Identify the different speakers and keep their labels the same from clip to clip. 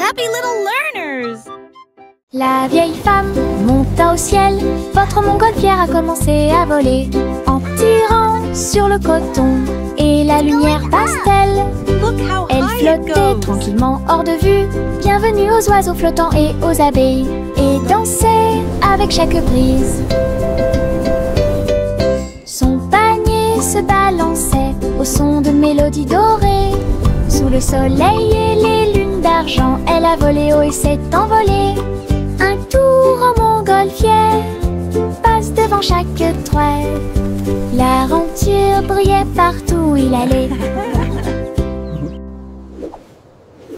Speaker 1: happy little learners!
Speaker 2: La vieille femme monta au ciel. Votre montgolfière a commencé à voler en tirant sur le coton et la lumière pastel. Elle flottait tranquillement hors de vue. Bienvenue aux oiseaux flottants et aux abeilles, et dansait avec chaque brise. Son panier se balançait au son de mélodies dorées. Sous le soleil et les lunes d'argent, elle a volé haut et s'est envolée. Un tour en montgolfière passe devant chaque trait. L'aventure brillait partout où il allait.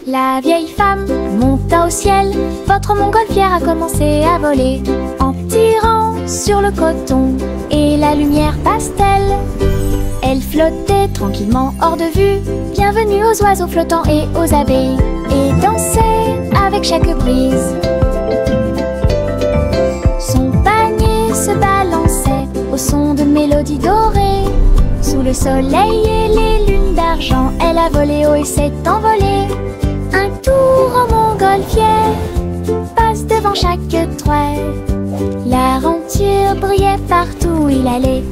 Speaker 2: La vieille femme monta au ciel. Votre montgolfière a commencé à voler en tirant sur le coton et la lumière pastel. Elle flottait tranquillement hors de vue. Bienvenue aux oiseaux flottants et aux abeilles, et dansait avec chaque brise. Son panier se balançait au son de mélodies dorées. Sous le soleil et les lunes d'argent, elle a volé haut et s'est envolée. Un tour en montgolfière passe devant chaque trait. L'aventure brillait partout où il allait.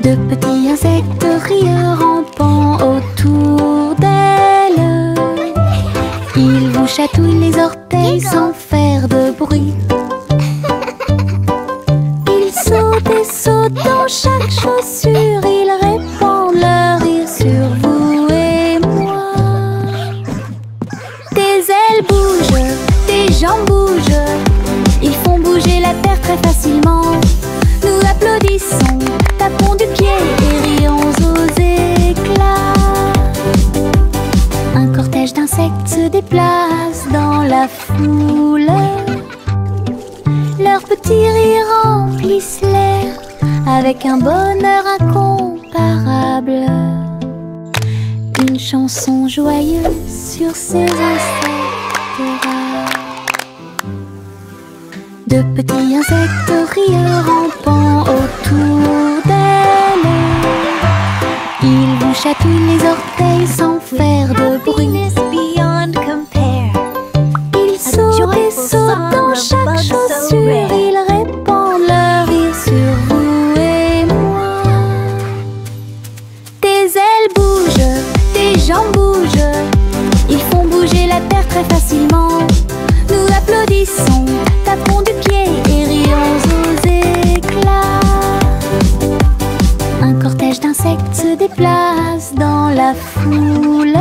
Speaker 2: De petits insectes rieurs rampant autour d'elle. Ils vous chatouillent les orteils sans faire de bruit. Ils sautent et sautent dans chaque chaussure. Ils répandent leur rire sur vous et moi. Des ailes bougent, des jambes bougent. Ils font bouger la terre très facilement. Nous applaudissons, tapons du pied et rions aux éclats. Un cortège d'insectes se déplace dans la foule. Leurs petits rires remplissent l'air avec un bonheur incomparable. Une chanson joyeuse sur ces insectes rares. De petits insectes rieurs rampant autour d'elle. Ils vous chatouillent les orteils sans faire de bruit. Ils sautent et sautent dans chaque chaussure. Ils répandent leur rire sur vous et moi. Des ailes bougent, des jambes bougent. Ils font bouger la terre très facilement. Nous applaudissons, tapons du pied et rions aux éclats. Un cortège d'insectes se déplace dans la foule.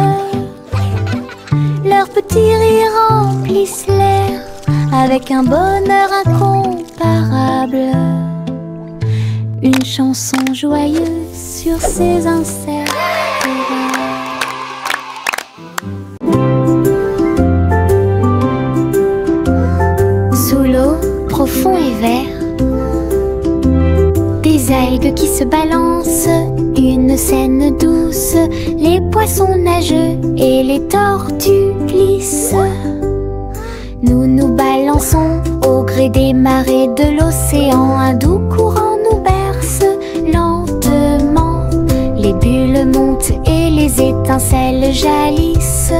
Speaker 2: Leurs petits rires remplissent l'air avec un bonheur incomparable. Une chanson joyeuse sur ces insectes rares. Sous l'eau, profond et vert, des algues qui se balancent, une scène douce. Les poissons nagent et les tortues glissent. Nous nous balançons au gré des marées de l'océan. Un doux courant nous berce lentement. Les bulles montent et les étincelles jaillissent.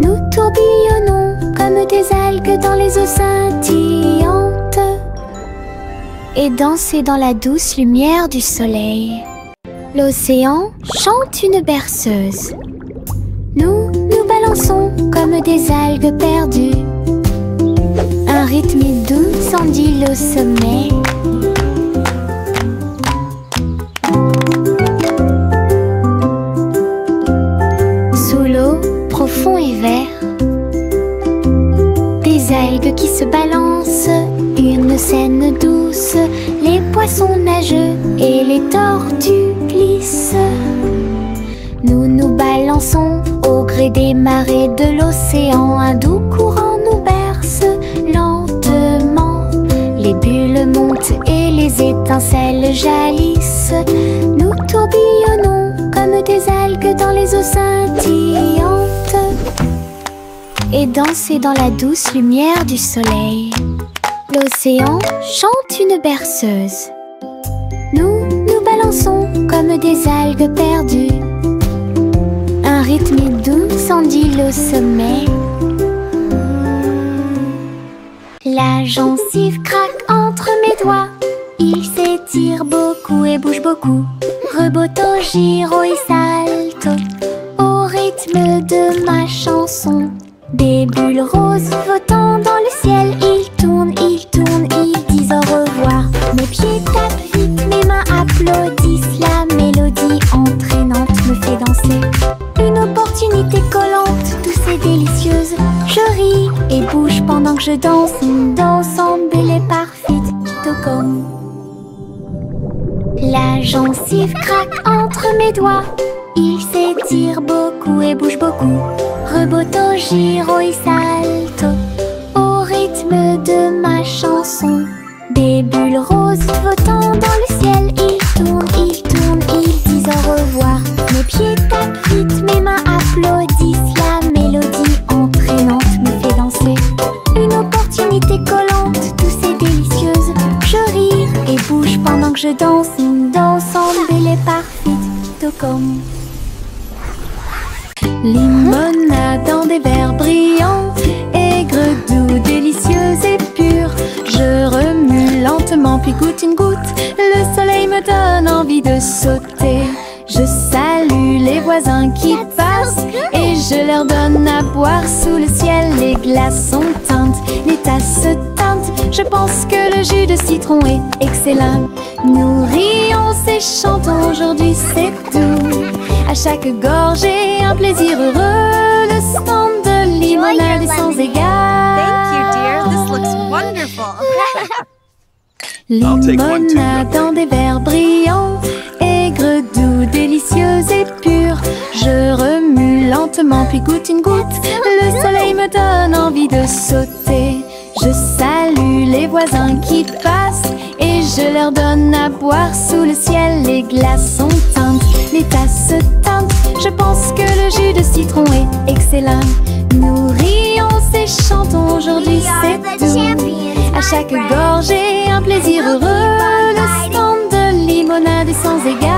Speaker 2: Nous tourbillonnons comme des algues dans les eaux scintillantes, et danser dans la douce lumière du soleil. L'océan chante une berceuse. Nous nous balançons comme des algues perdues. Un rythme doux s'endile au sommet. Sous l'eau, profond et vert, des algues qui se balancent, une scène douce. Les poissons nagent et les tortues glissent. Nous nous balançons au gré des marées de l'océan. Un doux courant nous berce lentement. Les bulles montent et les étincelles jaillissent. Nous tourbillonnons comme des algues dans les eaux scintillantes, et danser dans la douce lumière du soleil. L'océan chante une berceuse. Nous nous balançons comme des algues perdues. Un rythme doux file au sommet. La gencive craque entre mes doigts. Il s'étire beaucoup et bouge beaucoup. Reboto, giro et salto au rythme de ma chanson. Des boules roses flottant dans le ciel. Ils tournent, ils disent au revoir. Mes pieds tapent vite, mes mains applaudissent. La mélodie entraînante me fait danser. Une opportunité collante, douce et délicieuse. Je ris et bouge pendant que je danse. Une danse embellée parfaite, comme. La gencive craque entre mes doigts. Il s'étire beaucoup et bouge beaucoup. Reboto, giro et salto au rythme de ma chanson. Des bulles roses flottant dans le ciel. Ils tournent, ils disent au revoir. Mes pieds tapent vite, mes mains applaudissent. La mélodie entraînante me fait danser. Une opportunité collante, douce et délicieuse. Je ris et bouge pendant que je danse. Une danse embellée parfaite, comme. Limonade dans des verres brillants, aigre, doux, délicieuse et pure. Je remue lentement puis goûte une goutte. Le soleil me donne envie de sauter. Je salue les voisins qui passent et je leur donne à boire sous le ciel. Les glaçons teintent, les tasses se teintent. Je pense que le jus de citron est excellent. Nous rions et chantons, aujourd'hui c'est tout. À chaque gorgée, un plaisir heureux. Le stand de limonade est sans égal.
Speaker 1: Thank you, dear. This looks wonderful.
Speaker 2: Limonade dans des verres brillants, aigre, doux, délicieuse et pure. Je remue lentement puis goûte une goutte. Le soleil me donne envie de sauter. Je salue les voisins qui passent et je leur donne à boire sous le ciel. Les glaçons teintent, les tasses se teintent. Je pense que le jus de citron est excellent. Nous rions et chantons, aujourd'hui c'est tout. À chaque gorgée, un plaisir heureux. Le stand de limonade est sans égal.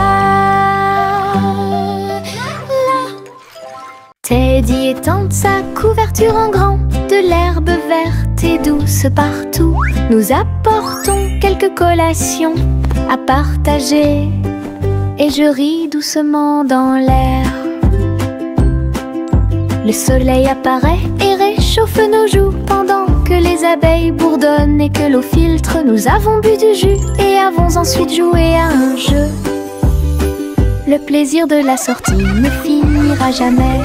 Speaker 2: Teddy étend sa couverture en grand. De l'herbe verte et douce partout. Nous apportons quelques collations à partager. Et je ris doucement dans l'air. Le soleil apparaît et réchauffe nos joues pendant que les abeilles bourdonnent et que l'eau filtre. Nous avons bu du jus et avons ensuite joué à un jeu. Le plaisir de la sortie ne finira jamais.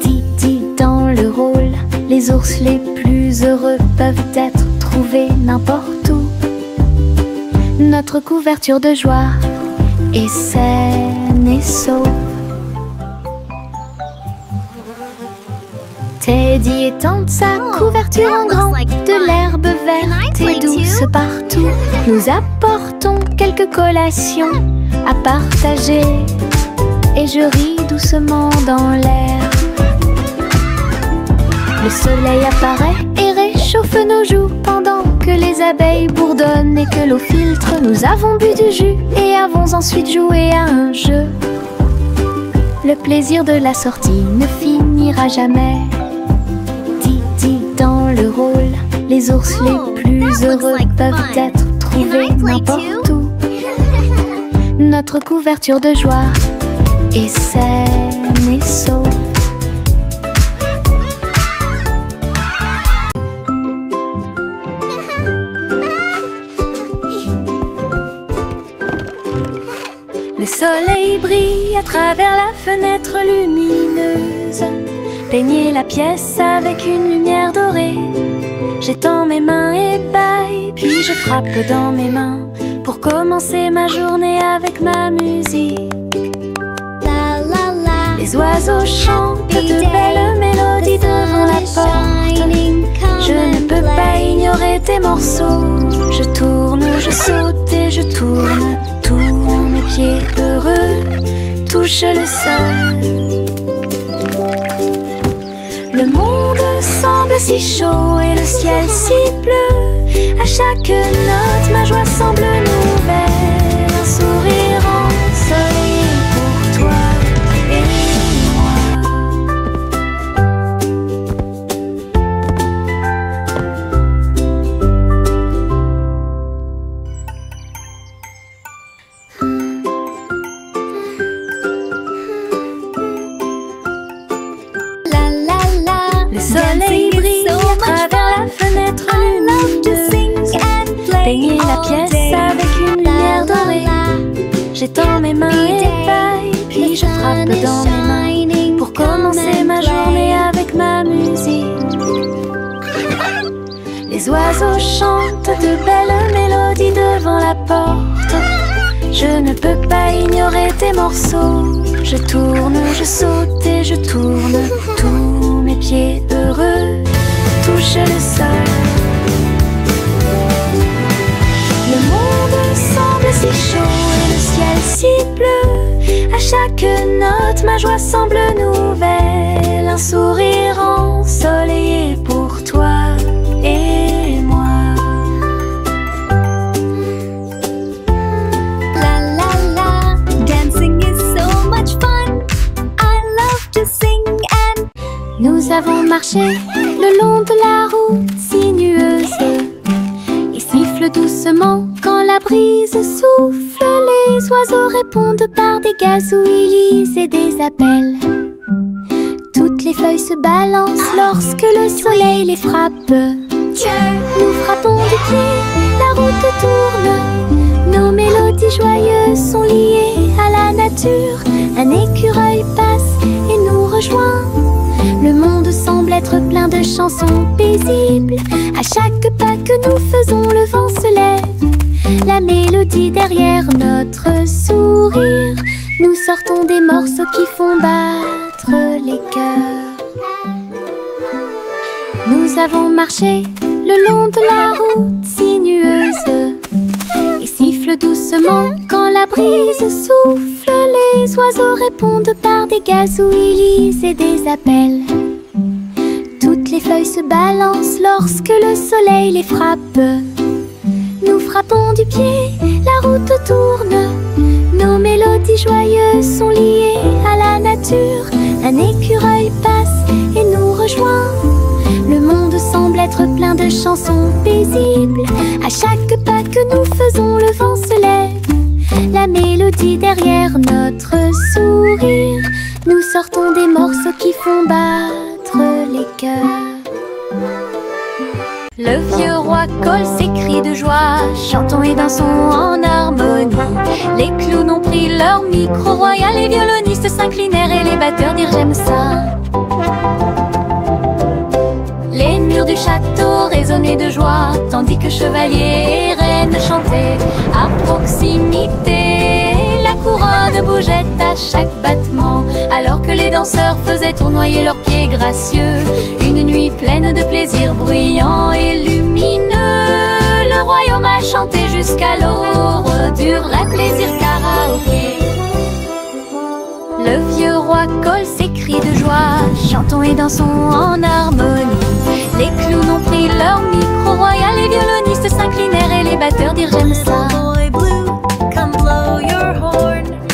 Speaker 2: Didi dans le rôle, les ours les plus heureux peuvent être trouvés n'importe où. Notre couverture de joie est saine et sauve. Teddy étend sa couverture en grand. De l'herbe verte et douce partout. Nous apportons quelques collations à partager. Et je ris doucement dans l'air. Le soleil apparaît et réchauffe nos joues pendant que les abeilles bourdonnent et que l'eau filtre. Nous avons bu du jus et avons ensuite joué à un jeu. Le plaisir de la sortie ne finira jamais. Didi dans le rôle, les ours les plus heureux peuvent être trouvés n'importe où. Notre couverture de joie est saine et sauve. Le soleil brille à travers la fenêtre lumineuse. Peignez la pièce avec une lumière dorée. J'étends mes mains et bâille, puis je frappe dans mes mains pour commencer ma journée avec ma musique. La la la. Les oiseaux chantent de belles mélodies devant la porte. Je ne peux pas ignorer tes morceaux. Je tourne, je saute et je tourne. Tous mes pieds heureux touchent le sol. Le monde semble si chaud et le ciel si bleu. À chaque note, ma joie semble nouvelle. Un sourire ensoleillé pour toi et moi. j'étends mes mains et paille, puis je frappe dans mes mains pour commencer ma journée avec ma musique. Les oiseaux chantent de belles mélodies devant la porte. Je ne peux pas ignorer tes morceaux. Je tourne, je saute et je tourne. Tous mes pieds heureux touchent le sol. Le monde semble si chaud et le ciel si bleu. À chaque note, ma joie semble nouvelle. Un sourire ensoleillé pour toi et moi.
Speaker 3: La la la, dancing is so much fun. I love to sing and
Speaker 2: Nous avons marché le long de la route sinueuse. Il siffle doucement quand la brise souffle. Les oiseaux répondent par des gazouillis et des appels. Toutes les feuilles se balancent lorsque le soleil les frappe. Nous frappons du pied, la route tourne. Nos mélodies joyeuses sont liées à la nature. Un écureuil passe et nous rejoint. Le monde semble être plein de chansons paisibles. À chaque pas que nous faisons, le vent se lève. La mélodie derrière notre sourire. Nous sortons des morceaux qui font battre les cœurs. Nous avons marché le long de la route sinueuse. Il siffle doucement quand la brise souffle. Les oiseaux répondent par des gazouillis et des appels. Toutes les feuilles se balancent lorsque le soleil les frappe. Nous frappons du pied, la route tourne. Nos mélodies joyeuses sont liées à la nature. Un écureuil passe et nous rejoint. Le monde semble être plein de chansons paisibles. À chaque pas que nous faisons, le vent se lève. La mélodie derrière notre sourire. Nous sortons des morceaux qui font battre les cœurs. Le vieux roi colle ses cris de joie. Chantons et dansons en harmonie. Les clowns ont pris leur micro royal. Les violonistes s'inclinèrent et les batteurs dirent j'aime ça. Les murs du château résonnaient de joie, tandis que chevaliers et reines chantaient à proximité. La couronne bougeait à chaque battement, alors que les danseurs faisaient tournoyer leurs pieds gracieux. Une nuit pleine de plaisir bruyant et lumineux. Le royaume a chanté jusqu'à l'aube du vrai plaisir karaoké. Le vieux roi colle ses cris de joie. Chantons et dansons en harmonie. Les clowns ont pris leur micro royal. Les violonistes s'inclinèrent et les batteurs dirent j'aime ça.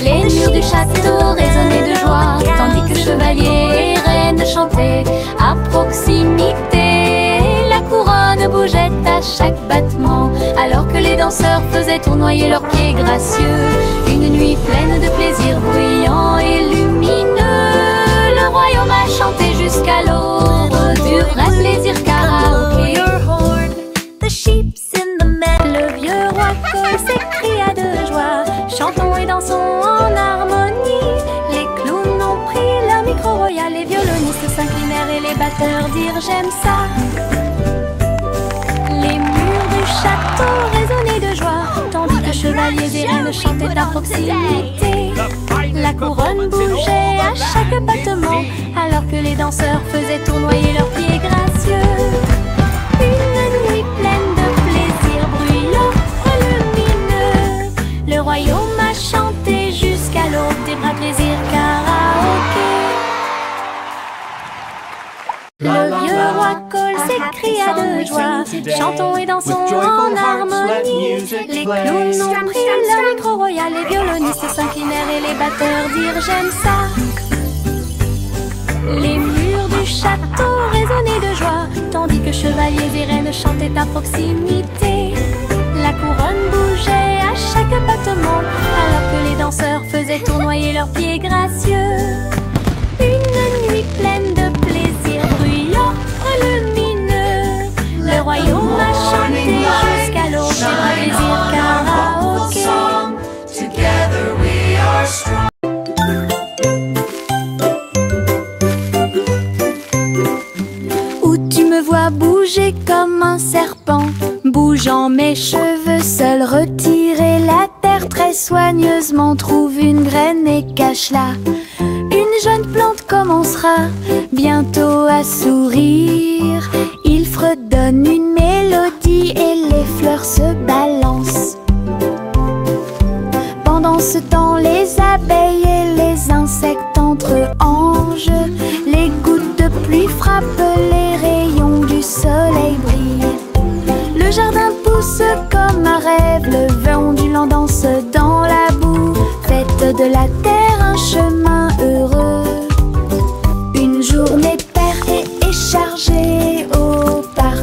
Speaker 2: Les murs du château résonnaient de joie, tandis que chevaliers et reines chantaient à proximité. La couronne bougeait à chaque battement, alors que les danseurs faisaient tournoyer leurs pieds gracieux. Une nuit pleine de plaisir bruyant et lumineux. Le royaume a chanté jusqu'à l'aube du vrai plaisir karaoké. Le vieux roi colle s'écria de joie. Chantons et dansons en harmonie. Les clowns ont pris leur micro royal. Les violonistes s'inclinèrent et les batteurs dirent j'aime ça. Les murs du château résonnaient de joie, tandis que chevaliers et reines chantaient à proximité. La couronne bougeait à chaque battement, alors que les danseurs faisaient tournoyer leurs pieds gracieux. Une nuit pleine de plaisir bruyant et lumineux. Le royaume a chanté jusqu'à l'aube des vrais plaisirs karaoké. Le vieux roi colle s'écria de joie. Chantons et dansons en harmonie. Les clowns ont pris leur micro royal. Les violonistes s'inclinèrent et les batteurs dirent j'aime ça. Les murs du château résonnaient de joie, tandis que chevaliers et reines chantaient à proximité. La couronne bougeait à chaque battement, alors que les danseurs faisaient tournoyer leurs pieds gracieux. Une nuit pleine de plaisir bruyant et lumineux. Le royaume a chanté jusqu'à l'aube des vrais plaisirs karaoké. bouger comme un serpent. Bougeant mes cheveux, seul retirer la terre très soigneusement. Trouve une graine et cache-la. Une jeune plante commencera bientôt à sourire. Il fredonne une mélodie et les fleurs se balancent. Pendant ce temps, les abeilles et les insectes entrent en jeu. Les gouttes de pluie frappent, les rayons du soleil brillent. Le jardin pousse comme un rêve, le vent ondulant danse dans la boue. Faites de la terre un chemin heureux. Une journée paire et chargée au parc.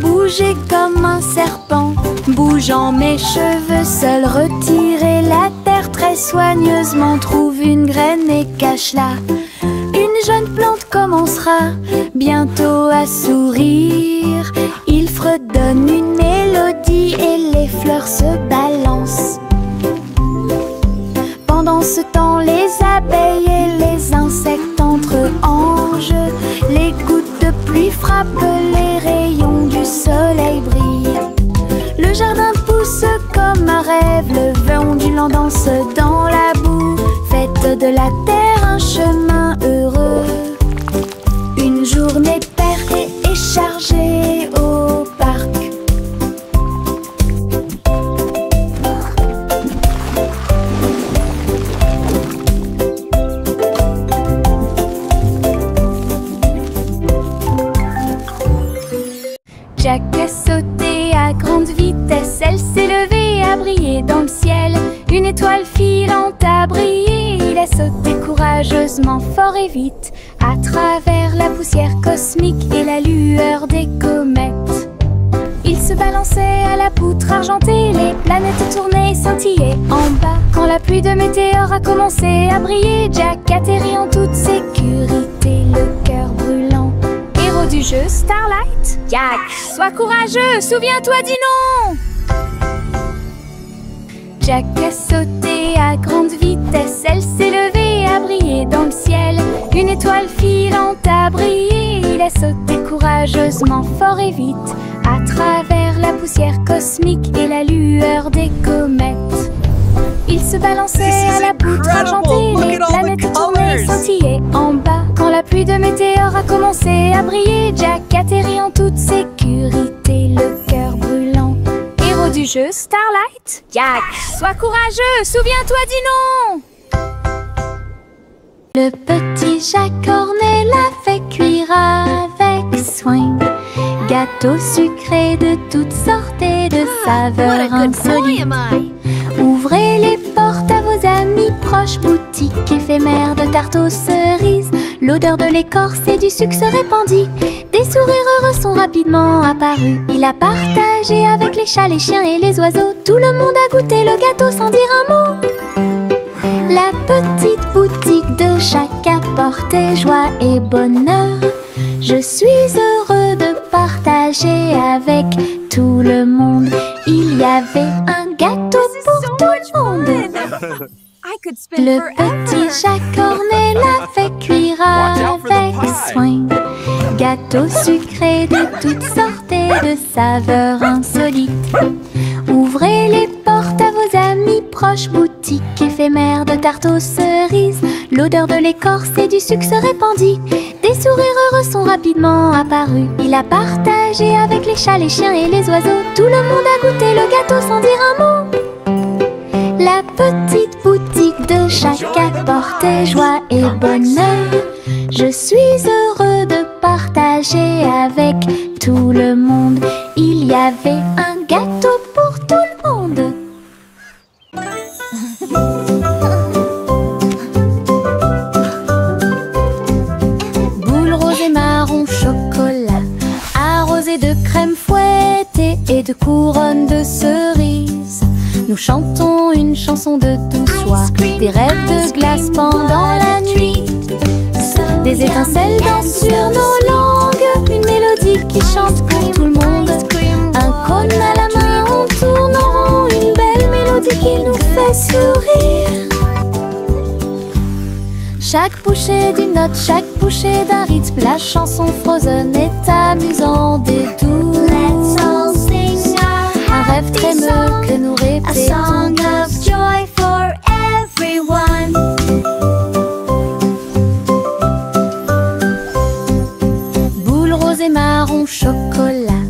Speaker 2: Bouger comme un serpent, bougeant mes cheveux, seul retirer la terre très soigneusement. Trouve une graine et cache-la. Une jeune plante commencera bientôt à sourire. Il fredonne une mélodie et les fleurs se balancent. Pendant ce temps, les abeilles et les insectes entrent en jeu. Les gouttes de pluie frappent, les rayons du soleil brillent. Le jardin pousse comme un rêve, le vent ondulant danse dans la boue. Faites de la terre un chemin heureux. Une journée paire et chargée au parc. Jack a sauté à grande vitesse, elle s'est levée à briller dans le ciel. Une étoile filante a brillé, il a sauté courageusement, fort et vite, à travers la poussière cosmique et la lueur des comètes. Il se balançait à la poutre argentée, les planètes tournaient et scintillaient en bas. Quand la pluie de météores a commencé à briller, Jack atterrit en toute sécurité, le cœur brûlant. Héros du jeu Starlight, Jack, sois courageux, souviens-toi du nom. Jack a sauté à grande vitesse, elle s'est levée à briller dans le ciel. Une étoile filante a brillé, il a sauté courageusement, fort et vite, à travers la poussière cosmique et la lueur des comètes. Il se balançait à la poutre argentée, les planètes tournaient et scintillaient en bas. Quand la pluie de météores a commencé à briller, Jack atterrit en toute sécurité, le cœur brûlant. Héros du jeu Starlight, Jack, sois courageux, souviens-toi du nom. Le petit Jack Cornet l'a fait cuire avec soin. Gâteaux sucrés de toutes sortes et de saveurs insolites. Ouvrez les portes à vos amis proches, boutique éphémère de tarte aux cerises. L'odeur de l'écorce et du sucre se répandit. Des sourires heureux sont rapidement apparus. Il a partagé avec les chats, les chiens et les oiseaux. Tout le monde a goûté le gâteau sans dire un mot. La petite boutique de Jack apportait joie et bonheur. Je suis heureux de partager avec tout le monde. Il y avait un gâteau pour tout le monde. Le petit Jack Cornet l'a fait cuire avec soin. Gâteau sucré de toutes sortes et de saveurs insolites. Ouvrez les portes à vos amis proches, boutique éphémère de tarte aux cerises. L'odeur de l'écorce et du sucre se répandit. Des sourires heureux sont rapidement apparus. Il a partagé avec les chats, les chiens et les oiseaux. Tout le monde a goûté le gâteau sans dire un mot. La petite boutique de Jack apportait joie et bonheur. Je suis heureux de partager avec tout le monde. Il y avait un gâteau pour tout le monde. Boule rose et marron chocolat, arrosé de crème fouettée et de couronne de cerises. Nous chantons une chanson de douce joie, des rêves de glace pendant la nuit. Des étincelles dansent sur nos langues, une mélodie qui chante pour tout le monde. Un cône à la main, on tourne en rond, une belle mélodie qui nous fait sourire. Chaque bouchée d'une note, chaque bouchée d'un rythme, la chanson Frozen est amusante et douce.
Speaker 3: Let's all sing
Speaker 2: Un
Speaker 3: a
Speaker 2: rêve
Speaker 3: happy
Speaker 2: crémeux
Speaker 3: song,
Speaker 2: que nous
Speaker 3: a
Speaker 2: répétons
Speaker 3: song of
Speaker 2: tous.
Speaker 3: joy for everyone.
Speaker 2: Boules roses et marron chocolat,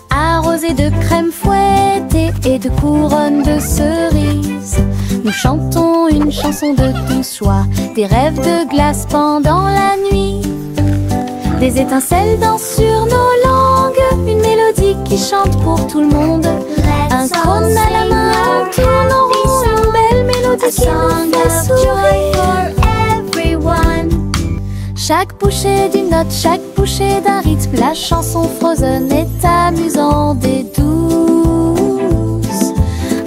Speaker 2: arrosées de crème fouettée et de couronnes de cerises. Nous chantons une chanson de douce joie, des rêves de glace pendant la nuit. Des étincelles dansent sur nos langues, une mélodie qui chante pour tout le monde. Un
Speaker 3: Let's all
Speaker 2: cône à la
Speaker 3: sing
Speaker 2: main,
Speaker 3: a
Speaker 2: on tourne en
Speaker 3: happy
Speaker 2: rond, une
Speaker 3: song,
Speaker 2: belle mélodie
Speaker 3: a
Speaker 2: qui nous
Speaker 3: song
Speaker 2: fait
Speaker 3: of joy
Speaker 2: sourire.
Speaker 3: for everyone.
Speaker 2: Chaque bouchée d'une note, chaque bouchée d'un rythme, la chanson Frozen est amusante et douce.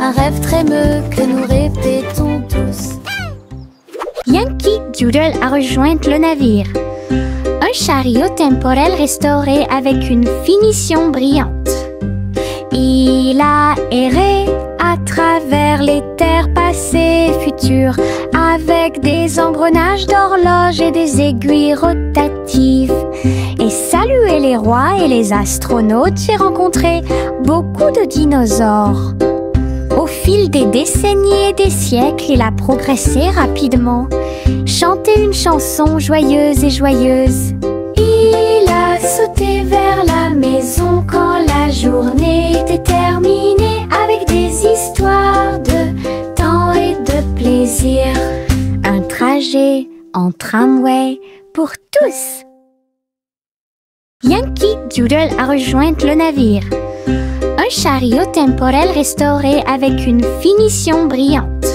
Speaker 2: Un rêve trémeux que nous répétons tous.
Speaker 4: Yankee Doodle a rejoint le navire. Un chariot temporel restauré avec une finition brillante. Il a erré à travers les terres passées et futures, avec des engrenages d'horloge et des aiguilles rotatives. Et salué les rois et les astronautes, j'ai rencontré beaucoup de dinosaures. Au fil des décennies et des siècles, il a progressé rapidement, chanté une chanson joyeuse et joyeuse.
Speaker 2: Il a sauté vers la maison quand la journée était terminée, avec des histoires de temps et de plaisir.
Speaker 4: Un trajet en tramway pour tous. Yankee Doodle a rejoint le navire. Un chariot temporel restauré avec une finition brillante.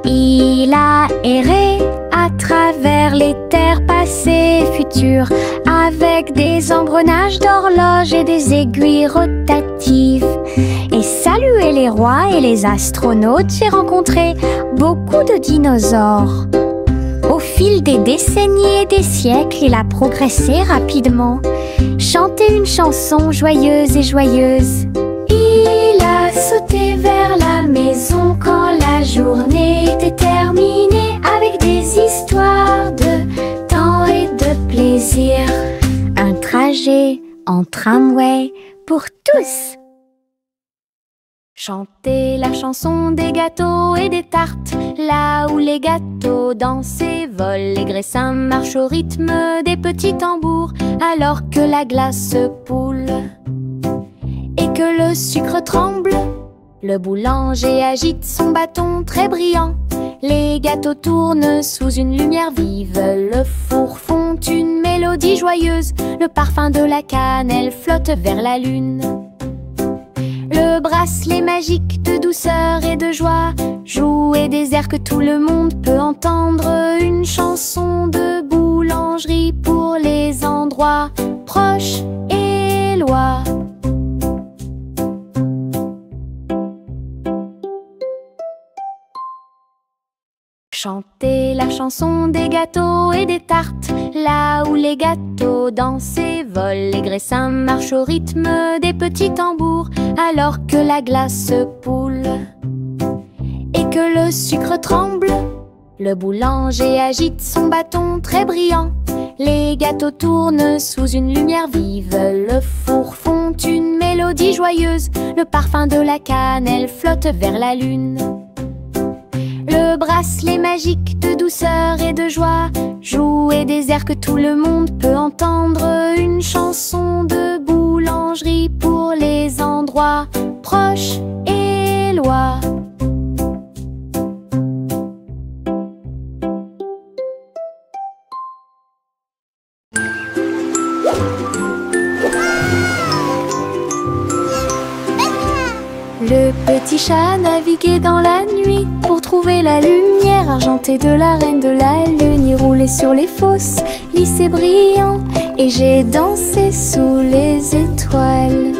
Speaker 4: Il a erré à travers les terres passées et futures, avec des engrenages d'horloge et des aiguilles rotatives. Et salué les rois et les astronautes, j'ai rencontré beaucoup de dinosaures. Au fil des décennies et des siècles, il a progressé rapidement, chanté une chanson joyeuse et joyeuse.
Speaker 2: Il a sauté vers la maison quand la journée était terminée, avec des histoires de temps et de plaisir.
Speaker 4: Un trajet en tramway pour tous.
Speaker 2: Chantez la chanson des gâteaux et des tartes, là où les gâteaux dansent et volent, les graissins marchent au rythme des petits tambours, alors que la glace poule et que le sucre tremble. Le boulanger agite son bâton très brillant, les gâteaux tournent sous une lumière vive, le four fond une mélodie joyeuse, le parfum de la cannelle flotte vers la lune. Le bracelet magique de douceur et de joie jouer des airs que tout le monde peut entendre, une chanson de boulangerie pour les endroits proches et loin. Chantez la chanson des gâteaux et des tartes, là où les gâteaux dansent et volent, les graissins marchent au rythme des petits tambours, alors que la glace poule et que le sucre tremble. Le boulanger agite son bâton très brillant, les gâteaux tournent sous une lumière vive, le four fond une mélodie joyeuse, le parfum de la cannelle flotte vers la lune. Le bracelet magique de douceur et de joie jouer des airs que tout le monde peut entendre, une chanson de boulangerie pour les endroits proches et loin. Le petit chat naviguait dans la nuit pour trouver la lumière argentée de la reine de la lune. Il roulait sur les fosses, lisse et brillant, et j'ai dansé sous les étoiles.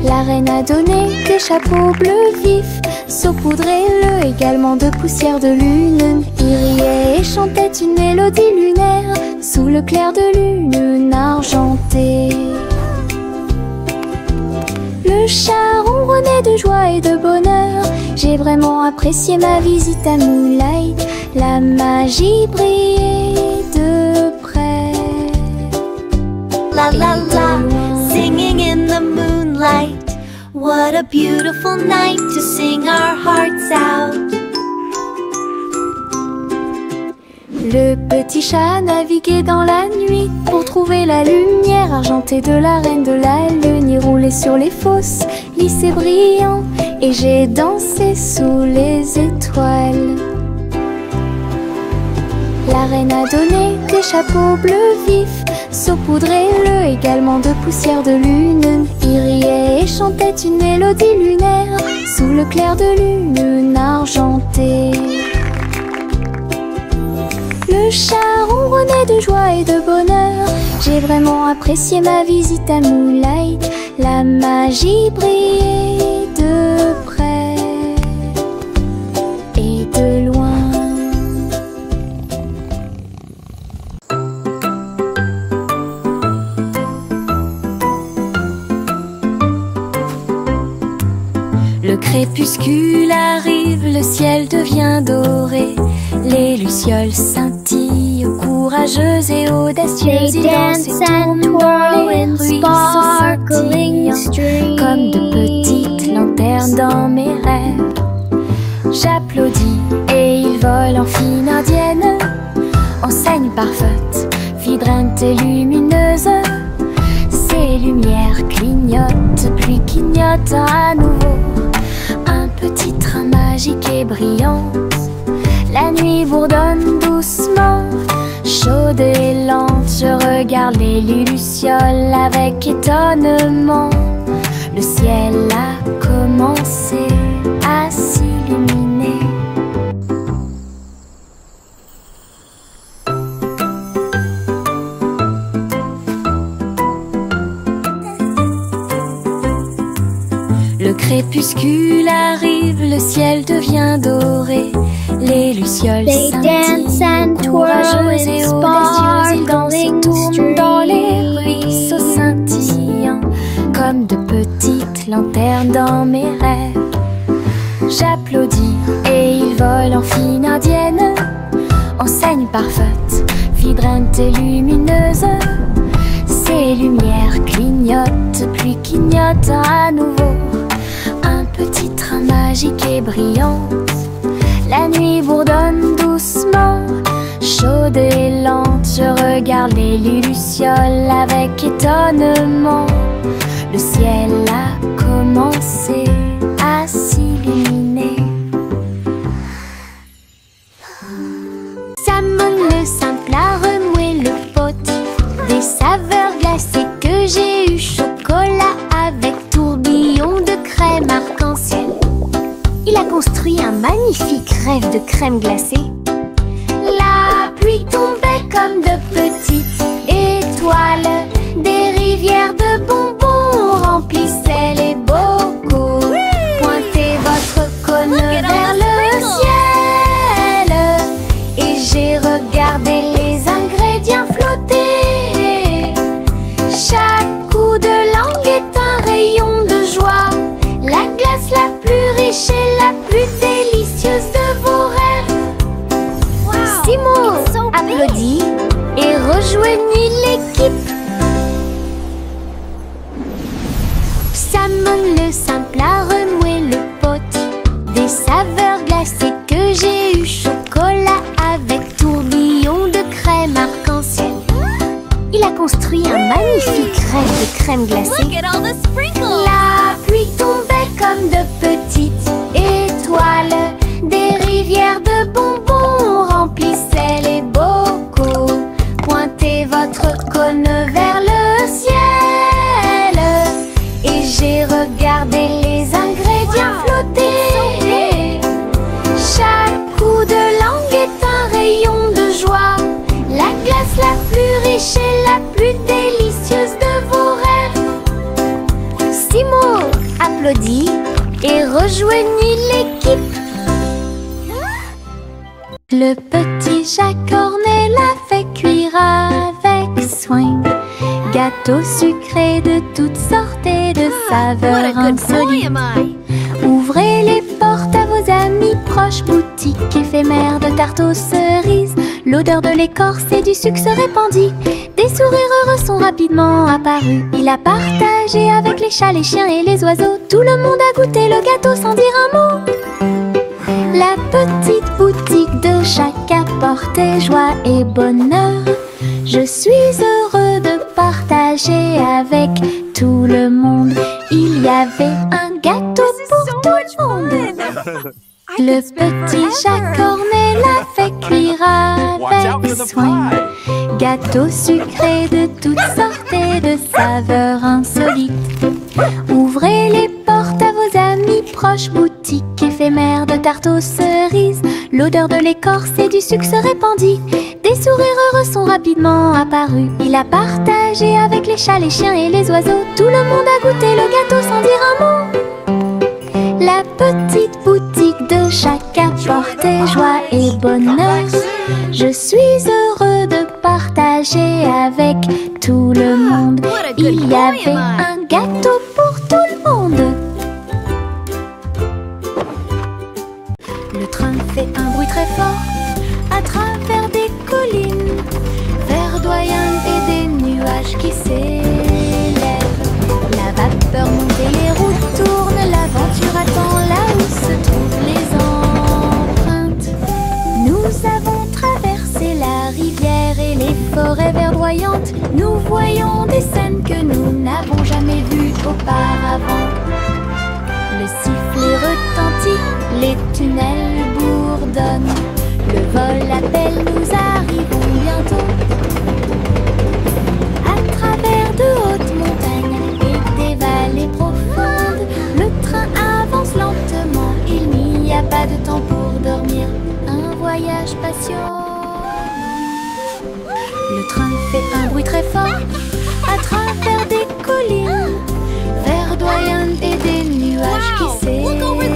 Speaker 2: La reine a donné des chapeaux bleus vifs, saupoudrez-le également de poussière de lune. Il riait et chantait une mélodie lunaire sous le clair de lune argentée. Le chat ronronnait de joie et de bonheur. J'ai vraiment apprécié ma visite à Moonlight. La magie brillait de près.
Speaker 3: La la la, singing in the moonlight. What a beautiful night to sing our hearts out.
Speaker 2: Le petit chat naviguait dans la nuit pour trouver la lumière argentée de la reine de la lune. Il roulait sur les fosses, lisse et brillant, et j'ai dansé sous les étoiles. La reine a donné des chapeaux bleus vifs, saupoudrez-le également de poussière de lune. Il riait et chantait une mélodie lunaire sous le clair de lune argentée. Le chat ronronnait de joie et de bonheur. J'ai vraiment apprécié ma visite à Moonlight. La magie brillait de près et de loin. Le crépuscule arrive, le ciel devient doré. Les lucioles scintillent, courageuses et audacieuses. Ils dansent et tournent dans les ruisseaux scintillants, comme de petites lanternes dans mes rêves. J'applaudis et ils volent en fine indienne, enseigne parfaite, vibrante et lumineuse. Ces lumières clignotent, puis clignotent à nouveau. Un petit train magique et brillant. La nuit bourdonne doucement, chaude et lente. Je regarde les lucioles avec étonnement. Le ciel a commencé à s'illuminer. Le crépuscule arrive, le ciel devient doré. Les lucioles scintillent, courageuses et audacieuses. Ils dansent et tournent dans les ruisseaux scintillants, comme de petites lanternes dans mes rêves. J'applaudis et ils volent en fine indienne, enseigne parfaite, vibrante et lumineuse. Ces lumières clignotent, puis clignotent à nouveau. Un petit train magique et brillant. La nuit bourdonne doucement, chaude et lente. Je regarde les lucioles avec étonnement. Le ciel a commencé à s'illuminer. Salmon le simple a remué le pot. Des saveurs glacées que j'ai eu. Chocolat avec tourbillon de crème arc-en-ciel. Il a construit un magnifique rêve de crème glacée. La pluie tombait comme de petites étoiles. Des rivières de bonbons remplissaient les bocaux. Pointez votre cône vers le ciel et j'ai regardé les ingrédients flotter. Chaque coup de langue est un rayon de joie. La glace la plus riche et la plus délicieuse de vos rêves. Simo applaudit et rejoignit l'équipe. Salmon le simple a remué le pot. Des saveurs glacées que j'ai eu. Chocolat avec tourbillon de crème arc-en-ciel. Il a construit un magnifique rêve de crème glacée. La pluie tombait comme de petites étoiles. Des rivières de bonbons remplissaient les bocaux. Pointez votre cône vers le ciel et j'ai regardé les ingrédients flotter. Chaque coup de langue est un rayon de joie. La glace la plus riche et la plus délicieuse de vos rêves. Simo applaudit
Speaker 4: et rejoignez l'équipe. Le petit Jacques Cornet l'a fait cuire avec soin. Gâteau sucré de toutes sortes et de saveurs insolites. Ouvrez les portes à vos amis proches, boutique éphémère de tarte aux cerises. L'odeur de l'écorce et du sucre se répandit. Des sourires heureux sont rapidement apparus. Il a partagé avec les chats, les chiens et les oiseaux. Tout le monde a goûté le gâteau sans dire un mot. La petite boutique de Jacques apportait joie et bonheur. Je suis heureux de partager avec tout le monde. Il y avait un gâteau pour tout le monde. Le petit Jacques Cornet l'a fait cuire avec soin. Gâteau sucré de toutes sortes et de saveurs insolites. Ouvrez les portes à vos amis proches, boutique éphémère de tarte aux cerises. L'odeur de l'écorce et du sucre se répandit. Des sourires heureux sont rapidement apparus. Il a partagé avec les chats, les chiens et les oiseaux. Tout le monde a goûté le gâteau sans dire un mot. La petite boutique de Jacques apportait joie et bonheur. Je suis heureux de partager avec tout le monde. Il y avait un gâteau pour tout le monde. Le train fait un bruit très fort à travers des collines verdoyantes et des nuages qui s'élèvent. La vapeur monte et les roues tournent, l'aventure attend là où se trouvent les empreintes. Nous avons traversé la rivière et les forêts verdoyantes. Nous voyons des scènes que nous n'avons jamais vues auparavant. Le sifflet retentit, les tunnels bourdonnent. Le vol appelle, nous arrivons bientôt. À travers de hautes montagnes et des vallées profondes, le train avance lentement. Il n'y a pas de temps pour dormir. Un voyage patient. Le train fait un bruit très fort à travers des collines verdoyantes et des nuages qui s'élèvent.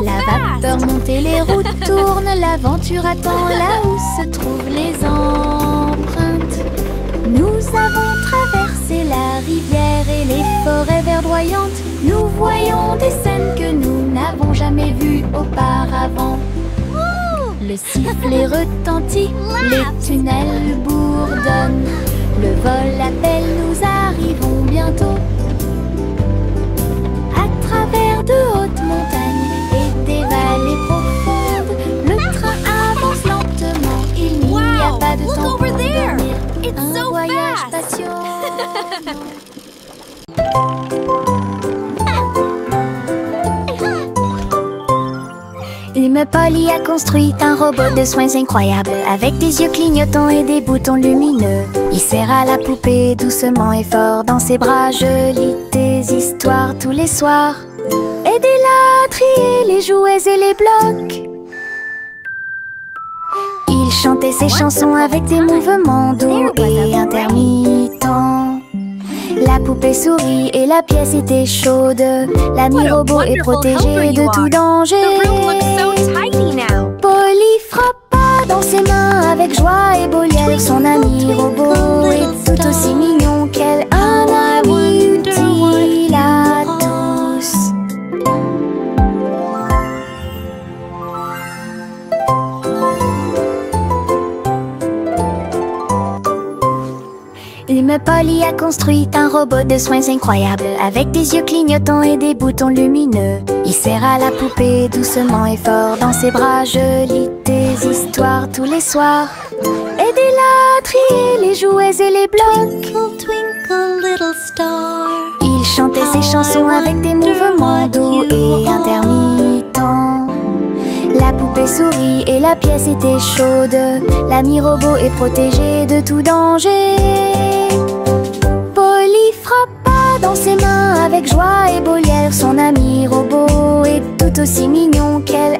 Speaker 4: La vapeur monte et les roues tournent, l'aventure attend là où se trouvent les empreintes. Nous avons traversé la rivière et les forêts verdoyantes. Nous voyons des scènes que nous n'avons jamais vues auparavant. Le sifflet retentit, les tunnels bourdonnent. Le vol appelle, nous arrivons bientôt. À travers de hautes montagnes et des vallées profondes, le train avance lentement. Il n'y a pas de temps pour dormir. Un voyage patient. L'humain Polly a construit un robot de soins incroyable, avec des yeux clignotants et des boutons lumineux. Il serre à la poupée doucement et fort dans ses bras. Je lis des histoires tous les soirs. Aidez-la à trier les jouets et les blocs. Il chantait ses chansons avec des mouvements doux et intermittents. La poupée sourit et la pièce était chaude. L'ami robot est protégé de tout danger. Polly frappa dans ses mains avec joie et Boliel. Son ami robot est tout aussi mignon qu'elle. Un ami utile à tous. L'humain Polly a construit un robot de soins incroyable, avec des yeux clignotants et des boutons lumineux. Il serre à la poupée doucement et fort dans ses bras. Je lis des histoires tous les soirs. Aidez-la à trier les jouets et les blocs.
Speaker 3: Twinkle, twinkle, little star.
Speaker 4: Il chantait ses chansons avec des mouvements doux et intermittents. La poupée sourit et la pièce était chaude. L'ami robot est protégé de tout danger. Polly frappa dans ses mains avec joie et Boliel. Son ami robot est tout aussi mignon qu'elle.